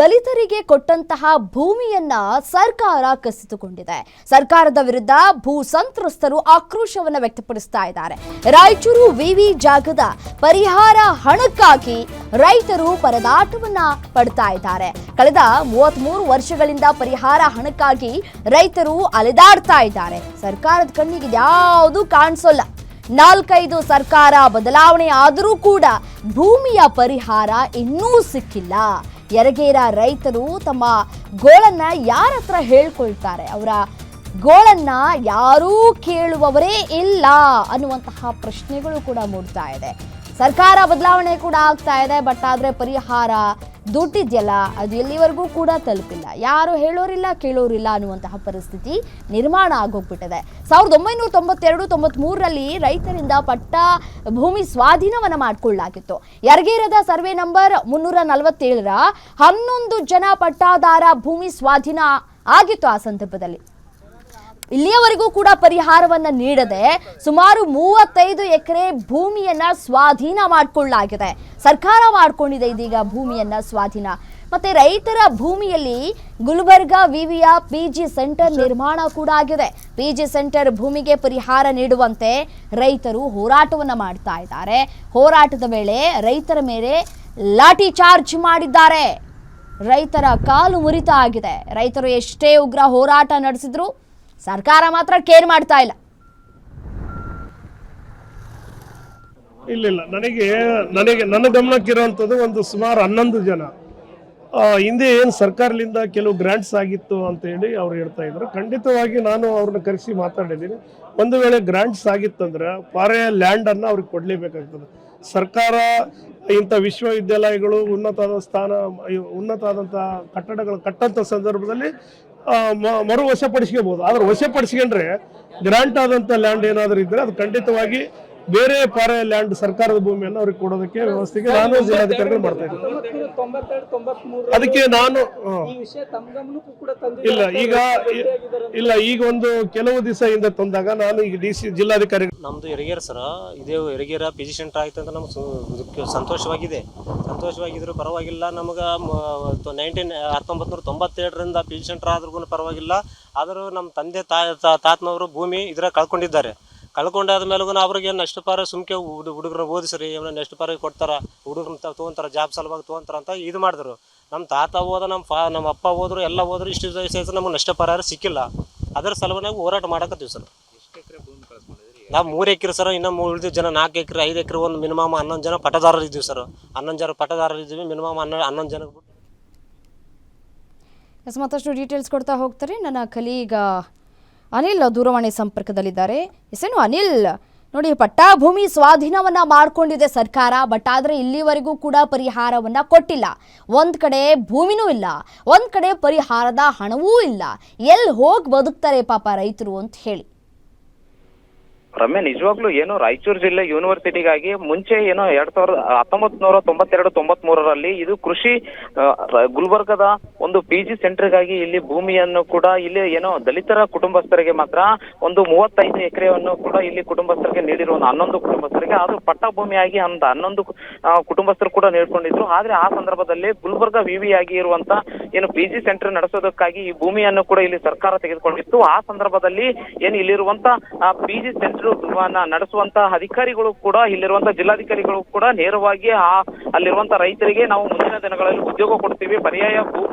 ದಲಿತರಿಗೆ ಕೊಟ್ಟಂತಹ ಭೂಮಿಯನ್ನ ಸರ್ಕಾರ ಕಸಿದುಕೊಂಡಿದೆ. ಸರ್ಕಾರದ ವಿರುದ್ಧ ಭೂ ಸಂತ್ರಸ್ತರು ಆಕ್ರೋಶವನ್ನ ವ್ಯಕ್ತಪಡಿಸ್ತಾ ಇದ್ದಾರೆ. ರಾಯಚೂರು ವಿವಿ ಜಾಗದ ಪರಿಹಾರ ಹಣಕ್ಕಾಗಿ ರೈತರು ಪರದಾಟವನ್ನ ಪಡ್ತಾ ಇದ್ದಾರೆ. ಕಳೆದ 33 ವರ್ಷಗಳಿಂದ ಪರಿಹಾರ ಹಣಕ್ಕಾಗಿ ರೈತರು ಅಲೆದಾಡ್ತಾ ಇದ್ದಾರೆ. ಸರ್ಕಾರದ ಕಣ್ಣಿಗೆ ಯಾವುದು ಕಾಣಿಸೋಲ್ಲ. 4-5 ಸರ್ಕಾರ ಬದಲಾವಣೆ ಆದರೂ ಕೂಡ ಭೂಮಿಯ ಪರಿಹಾರ ಇನ್ನೂ ಸಿಕ್ಕಿಲ್ಲ. ಯರಗೇರ ರೈತರು ತಮ್ಮ ಗೋಳನ್ನ ಯಾರ ಹತ್ರ ಹೇಳ್ಕೊಳ್ತಾರೆ? ಅವರ ಗೋಳನ್ನ ಯಾರೂ ಕೇಳುವವರೇ ಇಲ್ಲ ಅನ್ನುವಂತಹ ಪ್ರಶ್ನೆಗಳು ಕೂಡ ಮೂಡ್ತಾ ಇದೆ. ಸರ್ಕಾರ ಬದಲಾವಣೆ ಕೂಡ ಆಗ್ತಾ ಇದೆ, ಬಟ್ ಆದರೆ ಪರಿಹಾರ ದುಡ್ಡಿದೆಯಲ್ಲ ಅದು ಎಲ್ಲಿವರೆಗೂ ಕೂಡ ತಲುಪಿಲ್ಲ. ಯಾರು ಹೇಳೋರಿಲ್ಲ ಕೇಳೋರಿಲ್ಲ ಅನ್ನುವಂತಹ ಪರಿಸ್ಥಿತಿ ನಿರ್ಮಾಣ ಆಗೋಗ್ಬಿಟ್ಟಿದೆ. 1992-93ರಲ್ಲಿ ರೈತರಿಂದ ಪಟ್ಟ ಭೂಮಿ ಸ್ವಾಧೀನವನ್ನ ಮಾಡಿಕೊಳ್ಳಲಾಗಿತ್ತು. ಯರಗೇರದ ಸರ್ವೆ ನಂಬರ್ 347ರ 11 ಜನ ಪಟ್ಟಾದಾರ ಭೂಮಿ ಸ್ವಾಧೀನ ಆಗಿತ್ತು. ಆ ಸಂದರ್ಭದಲ್ಲಿ ಇಲ್ಲಿಯವರೆಗೂ ಕೂಡ ಪರಿಹಾರವನ್ನ ನೀಡದೆ ಸುಮಾರು 35 ಎಕರೆ ಭೂಮಿಯನ್ನ ಸ್ವಾಧೀನ ಮಾಡಿಕೊಳ್ಳಲಾಗಿದೆ. ಸರ್ಕಾರ ಮಾಡಿಕೊಂಡಿದೆ ಇದೀಗ ಭೂಮಿಯನ್ನ ಸ್ವಾಧೀನ. ಮತ್ತೆ ರೈತರ ಭೂಮಿಯಲ್ಲಿ ಗುಲ್ಬರ್ಗಾ ವಿವಿಯ PG ಸೆಂಟರ್ ನಿರ್ಮಾಣ ಕೂಡ ಆಗಿದೆ. PG ಸೆಂಟರ್ ಭೂಮಿಗೆ ಪರಿಹಾರ ನೀಡುವಂತೆ ರೈತರು ಹೋರಾಟವನ್ನ ಮಾಡ್ತಾ ಇದ್ದಾರೆ. ಹೋರಾಟದ ವೇಳೆ ರೈತರ ಮೇಲೆ ಲಾಠಿ ಚಾರ್ಜ್ ಮಾಡಿದ್ದಾರೆ. ರೈತರ ಕಾಲು ಮುರಿತ ಆಗಿದೆ. ರೈತರು ಎಷ್ಟೇ ಉಗ್ರ ಹೋರಾಟ ನಡೆಸಿದ್ರು ಸರ್ಕಾರ ಮಾತ್ರ ಕೇರ್ ಮಾಡ್ತಾ ಇಲ್ಲ. ಇಲ್ಲ ನನಗೆ ನನ್ನ ಗಮನಕ್ಕಿರುವಂಥದ್ದು ಒಂದು ಸುಮಾರು 11 ಜನ ಹಿಂದೆ ಏನು ಸರ್ಕಾರದಿಂದ ಕೆಲವು ಗ್ರಾಂಟ್ಸ್ ಆಗಿತ್ತು ಅಂತ ಹೇಳಿ ಅವ್ರು ಹೇಳ್ತಾ ಇದ್ರು. ಖಂಡಿತವಾಗಿ ನಾನು ಅವ್ರನ್ನ ಕರೆಸಿ ಮಾತಾಡಿದ್ದೀನಿ. ಒಂದು ವೇಳೆ ಗ್ರಾಂಟ್ಸ್ ಆಗಿತ್ತಂದ್ರೆ ಪಾರೆ ಲ್ಯಾಂಡನ್ನು ಅವ್ರಿಗೆ ಕೊಡಲೇಬೇಕಾಗ್ತದೆ. ಸರ್ಕಾರ ಇಂಥ ವಿಶ್ವವಿದ್ಯಾಲಯಗಳು ಉನ್ನತವಾದಂಥ ಕಟ್ಟಡಗಳು ಕಟ್ಟಂಥ ಸಂದರ್ಭದಲ್ಲಿ ಮರು ವಶಪಡಿಸ್ಕೋಬಹುದು. ಆದ್ರೆ ವಶಪಡಿಸ್ಕೊಂಡ್ರೆ ಗ್ರಾಂಟ್ ಆದಂಥ ಲ್ಯಾಂಡ್ ಏನಾದರೂ ಇದ್ರೆ ಅದು ಖಂಡಿತವಾಗಿ ಬೇರೆ ಪಾರೆ ಲ್ಯಾಂಡ್ ಸರ್ಕಾರದ ಭೂಮಿಯನ್ನು ಅವ್ರಿಗೆ ಕೊಡೋದಕ್ಕೆ ವ್ಯವಸ್ಥೆಗೆ ನಾನು ಜಿಲ್ಲಾಧಿಕಾರಿಗಳು ಮಾಡ್ತಾ ಇದ್ದೀನಿ. ಅದಕ್ಕೆ ನಾನು ಈಗ ಒಂದು ಕೆಲವು ದಿವಸ ಹಿಂದೆ ತಂದಾಗ ನಾನು ಈಗ DC ಜಿಲ್ಲಾಧಿಕಾರಿ ನಮ್ದು ಯರಗೇರ ಸರ್, ಇದೇ ಯರಗೇರ PG ಸೆಂಟರ್ ಆಯ್ತು ಅಂತ ನಮ್ಗೆ ಸಂತೋಷವಾಗಿದ್ರು ಪರವಾಗಿಲ್ಲ. ನಮ್ಗೆ 1997ರಿಂದ PG ಸೆಂಟರ್ ಆದ್ರೂ ಪರವಾಗಿಲ್ಲ. ಆದರೂ ನಮ್ಮ ತಂದೆ ತಾತನವರು ಭೂಮಿ ಇದ್ರ ಕಳ್ಕೊಂಡಾದ ಮೇಲೂ ಅವ್ರಿಗೆ ನಷ್ಟಪಾರ ಸುಮ್ಕೆ ಹುಡುಗರನ್ನ ಓದಿಸ್ರಿ, ನಷ್ಟಪಾರ ಕೊಡ್ತಾರ, ಹುಡುಗರನ್ನ ತೊಗೊಂತಾರ, ಜಾಬ್ ಸಲುವಾಗಿ ತೊಗೊಂತಾರ ಅಂತ ಇದು ಮಾಡಿದ್ರು. ನಮ್ಮ ತಾತ ಹೋದ, ನಮ್ಮ ಅಪ್ಪ ಹೋದ್ರು, ಎಲ್ಲ ಹೋದ್ರು. ಇಷ್ಟು ದಿವಸ ನಮ್ಗೆ ನಷ್ಟಪರಿಹಾರ ಸಿಕ್ಕಿಲ್ಲ. ಅದರ ಸಲುವಾಗಿ ಹೋರಾಟ ಮಾಡಕತ್ತೀವಿ ಸರ್. ನಾವು 3 ಎಕರೆ ಸರ್, ಇನ್ನೂ ಉಳಿದ ಜನ 4 ಎಕರೆ 5 ಎಕರೆ ಒಂದು ಮಿನಿಮಮ್ 11 ಜನ ಪಟ್ಟದಾರರು ಇದ್ದೀವಿ ಸರ್. 11 ಜನ ಪಟ್ಟದಾರರು ಇದ್ದೀವಿ. ಮಿನಿಮಮ್ 11 ಜನ ಮತ್ತಷ್ಟು ಡೀಟೇಲ್ಸ್ ಕೊಡ್ತಾ ಹೋಗ್ತಾರೆ. ನನ್ನ ಕಲೀಗ ಅನಿಲ್ ದೂರವಾಣಿ ಸಂಪರ್ಕದಲ್ಲಿದ್ದಾರೆ. ಎಸೇನು ಅನಿಲ್, ನೋಡಿ, ಪಟ್ಟಾ ಭೂಮಿ ಸ್ವಾಧೀನವನ್ನ ಮಾಡಿಕೊಂಡಿದೆ ಸರ್ಕಾರ, ಬಟ್ ಆದರೆ ಇಲ್ಲಿವರೆಗೂ ಕೂಡ ಪರಿಹಾರವನ್ನ ಕೊಟ್ಟಿಲ್ಲ. ಒಂದ್ ಕಡೆ ಭೂಮಿನೂ ಇಲ್ಲ, ಒಂದ್ ಕಡೆ ಪರಿಹಾರದ ಹಣವೂ ಇಲ್ಲ. ಎಲ್ಲಿ ಹೋಗಿ ಬದುಕ್ತಾರೆ ಪಾಪ ರೈತರು ಅಂತ ಹೇಳಿ. ರಮ್ಯ, ನಿಜವಾಗ್ಲೂ ಏನು ರಾಯಚೂರು ಜಿಲ್ಲೆ ಯೂನಿವರ್ಸಿಟಿಗಾಗಿ ಮುಂಚೆ ಏನೋ 1992-93ರಲ್ಲಿ ಇದು ಕೃಷಿ ಗುಲ್ಬರ್ಗದ ಒಂದು PG ಸೆಂಟರ್ಗಾಗಿ ಇಲ್ಲಿ ಭೂಮಿಯನ್ನು ಕೂಡ ಇಲ್ಲಿ ಏನೋ ದಲಿತರ ಕುಟುಂಬಸ್ಥರಿಗೆ ಮಾತ್ರ ಒಂದು 35 ಎಕರೆಯನ್ನು ಕೂಡ ಇಲ್ಲಿ ಕುಟುಂಬಸ್ಥರಿಗೆ ನೀಡಿರುವ 11 ಕುಟುಂಬಸ್ಥರಿಗೆ, ಅದು ಪಟ್ಟ ಭೂಮಿಯಾಗಿ 11 ಕುಟುಂಬಸ್ಥರು ಕೂಡ ನೀಡ್ಕೊಂಡಿದ್ರು. ಆದ್ರೆ ಆ ಸಂದರ್ಭದಲ್ಲಿ ಗುಲ್ಬರ್ಗಾ ವಿವಿ ಆಗಿ ಇರುವಂತ ಏನು PG ಸೆಂಟರ್ ನಡೆಸೋದಕ್ಕಾಗಿ ಈ ಭೂಮಿಯನ್ನು ಕೂಡ ಇಲ್ಲಿ ಸರ್ಕಾರ ತೆಗೆದುಕೊಂಡಿತ್ತು. ಆ ಸಂದರ್ಭದಲ್ಲಿ ಏನು ಇಲ್ಲಿರುವಂತ PG ಸೆಂಟರ್ ನಡೆಸುವಂತ ಅಧಿಕಾರಿಗಳು ಕೂಡ, ಇಲ್ಲಿರುವಂತ ಜಿಲ್ಲಾಧಿಕಾರಿಗಳು ಕೂಡ ನೇರವಾಗಿ ಅಲ್ಲಿರುವಂತ ರೈತರಿಗೆ ನಾವು ಮುಂದಿನ ದಿನಗಳಲ್ಲಿ ಉದ್ಯೋಗ ಕೊಡ್ತೀವಿ, ಪರ್ಯಾಯ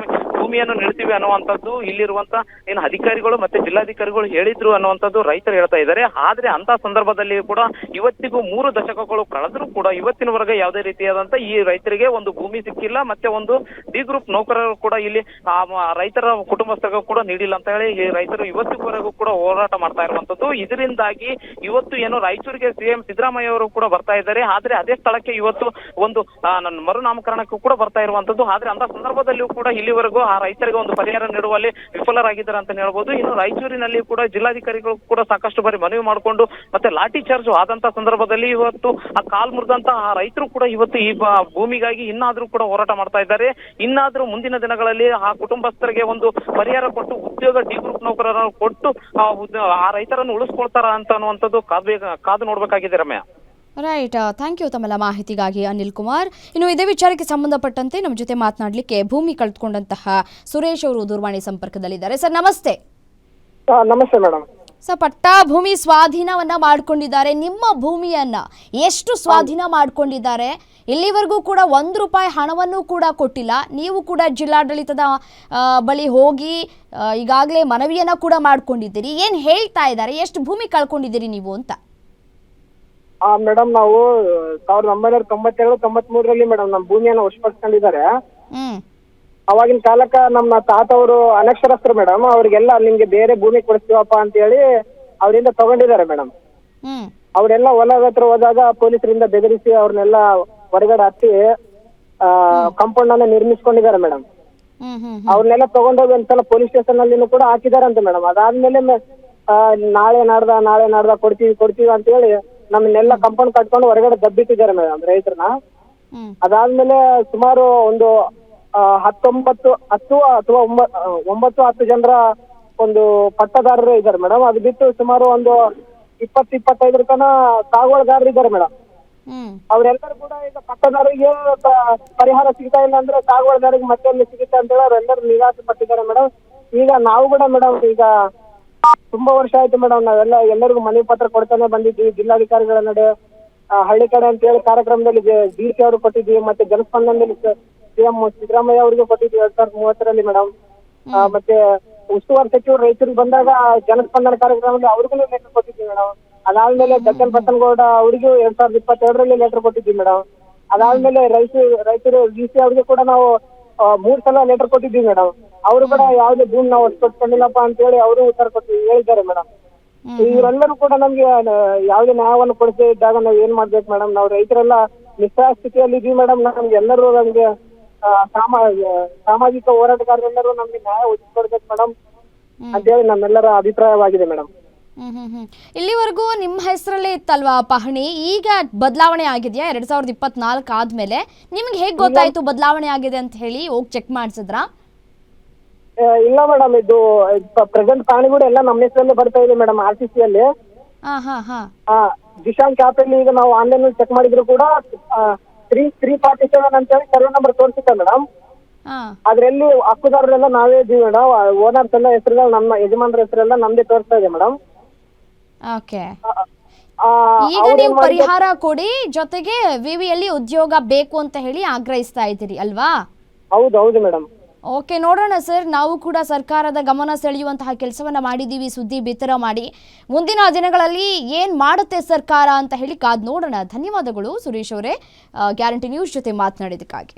ಭೂಮಿಯನ್ನು ನೀಡ್ತೀವಿ ಅನ್ನುವಂಥದ್ದು ಇಲ್ಲಿರುವಂತ ಏನು ಅಧಿಕಾರಿಗಳು ಮತ್ತೆ ಜಿಲ್ಲಾಧಿಕಾರಿಗಳು ಹೇಳಿದ್ರು ಅನ್ನುವಂಥದ್ದು ರೈತರು ಹೇಳ್ತಾ ಇದ್ದಾರೆ. ಆದ್ರೆ ಅಂತ ಸಂದರ್ಭದಲ್ಲಿ ಕೂಡ ಇವತ್ತಿಗೂ 3 ದಶಕಗಳು ಕಳೆದ್ರೂ ಕೂಡ ಇವತ್ತಿನವರೆಗೆ ಯಾವುದೇ ರೀತಿಯಾದಂತ ಈ ರೈತರಿಗೆ ಒಂದು ಭೂಮಿ ಸಿಕ್ಕಿಲ್ಲ. ಮತ್ತೆ ಒಂದು D ಗ್ರೂಪ್ ನೌಕರರು ಕೂಡ ಇಲ್ಲಿ ರೈತರ ಕುಟುಂಬಸ್ಥರಿಗೂ ಕೂಡ ನೀಡಿಲ್ಲ ಅಂತ ಹೇಳಿ ಈ ರೈತರು ಇವತ್ತಿನವರೆಗೂ ಕೂಡ ಹೋರಾಟ ಮಾಡ್ತಾ ಇರುವಂತದ್ದು. ಇದರಿಂದಾಗಿ ಇವತ್ತು ಏನು ರಾಯಚೂರಿಗೆ CM ಸಿದ್ದರಾಮಯ್ಯ ಅವರು ಕೂಡ ಬರ್ತಾ ಇದ್ದಾರೆ. ಆದ್ರೆ ಅದೇ ಸ್ಥಳಕ್ಕೆ ಇವತ್ತು ಒಂದು ಮರುನಾಮಕರಣಕ್ಕೂ ಕೂಡ ಬರ್ತಾ ಇರುವಂತದ್ದು. ಆದ್ರೆ ಅಂತ ಸಂದರ್ಭದಲ್ಲಿಯೂ ಕೂಡ ಇಲ್ಲಿವರೆಗೂ ಆ ರೈತರಿಗೆ ಒಂದು ಪರಿಹಾರ ನೀಡುವಲ್ಲಿ ವಿಫಲರಾಗಿದ್ದಾರೆ ಅಂತ ಹೇಳ್ಬೋದು. ಇನ್ನು ರಾಯಚೂರಿನಲ್ಲಿ ಕೂಡ ಜಿಲ್ಲಾಧಿಕಾರಿಗಳು ಕೂಡ ಸಾಕಷ್ಟು ಬಾರಿ ಮನವಿ ಮಾಡಿಕೊಂಡು ಮತ್ತೆ ಲಾಠಿ ಚಾರ್ಜ್ ಆದಂತ ಸಂದರ್ಭದಲ್ಲಿ ಇವತ್ತು ಆ ಕಾಲ್ ಮುರಿದಂತ ಆ ರೈತರು ಕೂಡ ಇವತ್ತು ಈ ಭೂಮಿಗಾಗಿ ಇನ್ನಾದ್ರೂ ಕೂಡ ಹೋರಾಟ ಮಾಡ್ತಾ ಇದ್ದಾರೆ. ಇನ್ನಾದ್ರೂ ಮುಂದಿನ ದಿನಗಳಲ್ಲಿ ಆ ಕುಟುಂಬಸ್ಥರಿಗೆ ಒಂದು ಪರಿಹಾರ ಕೊಟ್ಟು ಉದ್ಯೋಗ D ಗ್ರೂಪ್ ನೌಕರರನ್ನು ಕೊಟ್ಟು ಆ ರೈತರನ್ನು ಉಳಿಸ್ಕೊಳ್ತಾರ ಅಂತ ಅನ್ನುವಂಥದ್ದು ಕಾದು ನೋಡ್ಬೇಕಾಗಿದೆ ರಮ್ಯ. ರೈಟ್, ಥ್ಯಾಂಕ್ ಯು ತಮ್ಮೆಲ್ಲ ಮಾಹಿತಿಗಾಗಿ ಅನಿಲ್ ಕುಮಾರ್. ಇನ್ನು ಇದೇ ವಿಚಾರಕ್ಕೆ ಸಂಬಂಧಪಟ್ಟಂತೆ ನಮ್ಮ ಜೊತೆ ಮಾತನಾಡಲಿಕ್ಕೆ ಭೂಮಿ ಕಳೆದುಕೊಂಡಂತಹ ಸುರೇಶ್ ಅವರು ದೂರವಾಣಿ ಸಂಪರ್ಕದಲ್ಲಿದ್ದಾರೆ. ಸರ್ ನಮಸ್ತೆ. ನಮಸ್ತೆ ಮೇಡಮ್. ಸರ್, ಪಟ್ಟಾ ಭೂಮಿ ಸ್ವಾಧೀನವನ್ನ ಮಾಡ್ಕೊಂಡಿದ್ದಾರೆ. ನಿಮ್ಮ ಭೂಮಿಯನ್ನ ಎಷ್ಟು ಸ್ವಾಧೀನ ಮಾಡ್ಕೊಂಡಿದ್ದಾರೆ? ಇಲ್ಲಿವರೆಗೂ ಕೂಡ ₹1 ಹಣವನ್ನು ಕೂಡ ಕೊಟ್ಟಿಲ್ಲ. ನೀವು ಕೂಡ ಜಿಲ್ಲಾಡಳಿತದ ಬಳಿ ಹೋಗಿ ಈಗಾಗಲೇ ಮನವಿಯನ್ನ ಕೂಡ ಮಾಡ್ಕೊಂಡಿದ್ದೀರಿ. ಏನ್ ಹೇಳ್ತಾ ಇದ್ದಾರೆ? ಎಷ್ಟು ಭೂಮಿ ಕಳ್ಕೊಂಡಿದ್ದೀರಿ ನೀವು ಅಂತ? ಮೇಡಮ್, ನಾವು 1992-93 ಮೇಡಮ್ ನಮ್ಮ ಭೂಮಿಯನ್ನು ವಶಪಡಿಸ್ಕೊಂಡಿದ್ದಾರೆ. ಅವಾಗಿನ ಕಾಲಕ್ಕ ನಮ್ಮ ತಾತ ಅವರು ಅನಕ್ಷರಸ್ಥರು ಮೇಡಮ್. ಅವ್ರಿಗೆಲ್ಲ ನಿಮ್ಗೆ ಬೇರೆ ಭೂಮಿ ಕೊಡಿಸ್ತೀವಪ್ಪ ಅಂತ ಹೇಳಿ ಅವರಿಂದ ತಗೊಂಡಿದ್ದಾರೆ ಮೇಡಮ್. ಅವರೆಲ್ಲ ಹೊಲದ ಹತ್ರ ಹೋದಾಗ ಪೊಲೀಸರಿಂದ ಬೆದರಿಸಿ ಅವ್ರನ್ನೆಲ್ಲ ಹೊರಗಡೆ ಹತ್ತಿ ಕಾಂಪೌಂಡ್ ಅನ್ನ ನಿರ್ಮಿಸ್ಕೊಂಡಿದ್ದಾರೆ ಮೇಡಮ್. ಅವ್ರನ್ನೆಲ್ಲ ತಗೊಂಡೋಗಿ ಒಂದ್ಸಲ ಪೊಲೀಸ್ ಸ್ಟೇಷನ್ ಅಲ್ಲಿ ಕೂಡ ಹಾಕಿದಾರಂತೆ ಮೇಡಮ್. ಅದಾದ್ಮೇಲೆ ನಾಳೆ ನಾಡ್ದ ಕೊಡ್ತೀವಿ ಅಂತ ಹೇಳಿ ನಮ್ಮನ್ನೆಲ್ಲ ಕಾಂಪೌಂಡ್ ಕಟ್ಕೊಂಡು ಹೊರಗಡೆ ದಬ್ಬಿಟ್ಟಿದ್ದಾರೆ ಮೇಡಮ್ ರೈತರನ್ನ. ಅದಾದ್ಮೇಲೆ ಸುಮಾರು ಒಂದು 10 ಅಥವಾ 9-10 ಜನರ ಒಂದು ಪಟ್ಟದಾರರು ಇದ್ದಾರೆ ಮೇಡಮ್. ಅದು ಬಿಟ್ಟು ಸುಮಾರು ಒಂದು 20-25 ತನ ಸಾಗುವಳಿದಾರರು ಇದ್ದಾರೆ ಮೇಡಮ್. ಅವರೆಲ್ಲರೂ ಕೂಡ ಈಗ ಪಟ್ಟದಾರರಿಗೆ ಪರಿಹಾರ ಸಿಗ್ತಾ ಇಲ್ಲ ಅಂದ್ರೆ ಸಾಗುವಳಿದಾರಿಗೆ ಮತ್ತೆ ಸಿಗುತ್ತೆ ಅಂತ ಹೇಳಿ ಅವರೆಲ್ಲರೂ ನಿರಾಸೆ ಪಟ್ಟಿದ್ದಾರೆ ಮೇಡಮ್. ಈಗ ನಾವು ಕೂಡ ಮೇಡಮ್ ಈಗ ತುಂಬಾ ವರ್ಷ ಆಯ್ತು ಮೇಡಮ್, ನಾವೆಲ್ಲ ಎಲ್ಲರಿಗೂ ಮನವಿ ಪತ್ರ ಕೊಡ್ತಾನೆ ಬಂದಿದ್ವಿ. ಜಿಲ್ಲಾಧಿಕಾರಿಗಳ ನಡೆ ಹಳ್ಳಿ ಕಡೆ ಅಂತ ಹೇಳಿ ಕಾರ್ಯಕ್ರಮದಲ್ಲಿ DC ಅವರು ಕೊಟ್ಟಿದ್ವಿ. ಮತ್ತೆ ಜನಸ್ಪಂದನದಲ್ಲಿ CM ಸಿದ್ದರಾಮಯ್ಯ ಅವರಿಗೆ ಕೊಟ್ಟಿದ್ವಿ 2030 ಮೇಡಮ್. ಮತ್ತೆ ಉಸ್ತುವಾರಿ ಸಚಿವರು ರೈತರಿಗೆ ಬಂದಾಗ ಜನಸ್ಪಂದನ ಕಾರ್ಯಕ್ರಮದಲ್ಲಿ ಅವ್ರಿಗೂ ಲೆಟರ್ ಕೊಟ್ಟಿದ್ವಿ ಮೇಡಮ್. ಅದಾದ್ಮೇಲೆ ಜಗನ್ ಬಸನಗೌಡ ಅವರಿಗೂ 2022 ಲೆಟರ್ ಕೊಟ್ಟಿದ್ವಿ ಮೇಡಮ್. ಅದಾದ್ಮೇಲೆ ರೈತರು DC ಅವ್ರಿಗೆ ಕೂಡ ನಾವು 3 ಸಲ ಲೆಟರ್ ಕೊಟ್ಟಿದ್ವಿ ಮೇಡಮ್. ಅವರು ಕೂಡ ಯಾವ್ದೇ ಭೂಮಿ ನಾವು ಕೊಟ್ಕೊಂಡಿಲ್ಲಪ್ಪ ಅಂತ ಹೇಳಿ ಅವರು ಉತ್ತರ ಹೇಳಿದ್ದಾರೆ ಮೇಡಮ್. ಇವರೆಲ್ಲರೂ ಕೂಡ ನಮ್ಗೆ ಯಾವ್ದೇ ನ್ಯಾಯವನ್ನು ಕೊಡಿಸದೇ ಇದ್ದಾಗ ನಾವ್ ಏನ್ ಮಾಡ್ಬೇಕು ಮೇಡಮ್? ನಾವು ರೈತರೆಲ್ಲ ನಿಸ್ಸಹಾಯ ಸ್ಥಿತಿಯಲ್ಲಿ ಇದೀವಿ ಮೇಡಮ್. ನಮ್ಗೆ ಎಲ್ಲರೂ ನಮ್ಗೆ ಸಾಮಾಜಿಕ ಹೋರಾಟಗಾರರೆಲ್ಲರೂ ನಮ್ಗೆ ನ್ಯಾಯ ಒದಗಿಸ್ಕೊಡ್ಬೇಕು ಮೇಡಮ್ ಅಂತ ಹೇಳಿ ನಮ್ಮೆಲ್ಲರ ಅಭಿಪ್ರಾಯವಾಗಿದೆ ಮೇಡಮ್. ಇಲ್ಲಿವರೆಗೂ ನಿಮ್ಮ ಹೆಸರಲ್ಲೇ ಇತ್ತಲ್ವಾ ಪಹಣಿ, ಈಗ ಬದಲಾವಣೆ ಆಗಿದೆಯಾ? 2024 ಆದ್ಮೇಲೆ ನಿಮ್ಗೆ ಹೇಗ್ ಗೊತ್ತಾಯ್ತು ಬದಲಾವಣೆ ಆಗಿದೆ ಅಂತ ಹೇಳಿ? ಹೋಗಿ ಚೆಕ್ ಮಾಡಿಸಿದ್ರಾ? ಇಲ್ಲ ಮೇಡಮ್, ಇದು ಪ್ರೆಸೆಂಟ್ ಪಹಣಿ ಎಲ್ಲ ನಮ್ಮ ಹೆಸರಲ್ಲೇ ಬರ್ತಾ ಇದೆ ಮೇಡಮ್. RCC ಅಲ್ಲಿ ದಿಶಾಂಕ್ ಆಪ್ ಅಲ್ಲಿ ಈಗ ನಾವು ಆನ್ಲೈನ್ ಚೆಕ್ ಮಾಡಿದ್ರು ಕೂಡ 347 ಅಂತ ಹೇಳಿ ಸರ್ವೆ ನಂಬರ್ ತೋರಿಸುತ್ತೆ ಮೇಡಮ್. ಅದ್ರಲ್ಲಿ ಹಕ್ಕುದಾರರೆಲ್ಲ ನಾವೇ ಇದೀವಿ ಮೇಡಮ್. ಓನರ್ಸ್ ಎಲ್ಲ ಹೆಸರುಗಳು ನಮ್ಮ ಯಜಮಾನ್ರ ಹೆಸರೆಲ್ಲ ನಮ್ದೇ ತೋರಿಸ್ತಾ ಇದೆ ಮೇಡಮ್. ಓಕೆ, ಈಗ ನೀವು ಪರಿಹಾರ ಕೊಡಿ, ಜೊತೆಗೆ ವಿವಿಯಲ್ಲಿ ಉದ್ಯೋಗ ಬೇಕು ಅಂತ ಹೇಳಿ ಆಗ್ರಹಿಸ್ತಾ ಇದ್ದೀರಿ ಅಲ್ವಾ? ಹೌದು ಮೇಡಮ್. ಓಕೆ, ನೋಡೋಣ ಸರ್. ನಾವು ಕೂಡ ಸರ್ಕಾರದ ಗಮನ ಸೆಳೆಯುವಂತಹ ಕೆಲಸವನ್ನ ಮಾಡಿದ್ದೀವಿ, ಸುದ್ದಿ ಬಿತ್ತರ ಮಾಡಿ. ಮುಂದಿನ ದಿನಗಳಲ್ಲಿ ಏನ್ ಮಾಡುತ್ತೆ ಸರ್ಕಾರ ಅಂತ ಹೇಳಿ ಕಾದ್ ನೋಡೋಣ. ಧನ್ಯವಾದಗಳು ಸುರೇಶ್ ಅವರೇ, ಗ್ಯಾರಂಟಿ ನ್ಯೂಸ್ ಜೊತೆ ಮಾತನಾಡಿದಕ್ಕಾಗಿ.